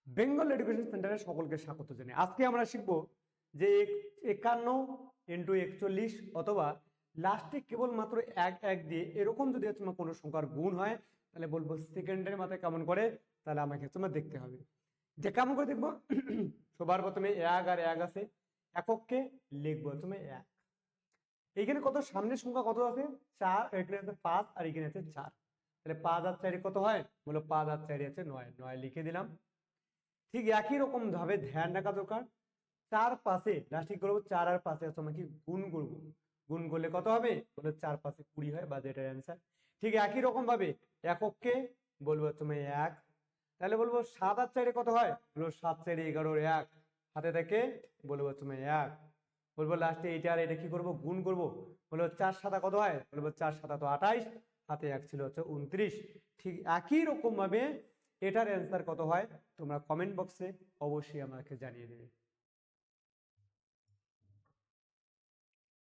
Bengal education সেন্টারে সকলকে স্বাগত জানাই। আজকে আমরা শিখবো যে 51 × 41 অথবা লাস্টে কেবলমাত্র 1 দিয়ে এরকম যদি তোমার কোনো সংখ্যার গুণ হয় তাহলে বলবো সেকেন্ডের মাথায় কেমন করে, তাহলে আমাকে তোমার দেখতে হবে যে কেমন করে দেখবো। সবার প্রথমে 1 আর 1 আছে, একককে লিখবো তুমি 1। এইখানে কত সামনের সংখ্যা কত আছে 4, এখানে আছে 5 আর এখানে আছে 4, তাহলে 5 আর 4 কত হয় বলো, 5 আর 4 আছে 9, 9 লিখে দিলাম। ঠিক একই রকম ভাবে ধ্যান রাখা দরকার, 4 পাশে লাস্টে করবো 4 আর 5 আছে আমরা কি গুণ করবো, গুণ করলে কত হবে বলো 4 5 20 হয়, বা যেটার অ্যান্সার। ঠিক একই রকম ভাবে একককে বলবো তুমি 1, তাহলে বলবো 7 আর 4 কত হয় বলো 7 4 11 1, হাতে থেকে বলবো তুমি 1, বলবো লাস্টে এইটা আর এটা কি করবো গুণ করবো, বলবো 4 7 কত হয় বলবো 4 7 তো 28, হাতে 1 ছিল হচ্ছে 29। ঠিক একই রকম ভাবে এটার অ্যান্সার কত হয় তোমরা কমেন্ট বক্সে অবশ্যই আমাকে জানিয়ে দেবে।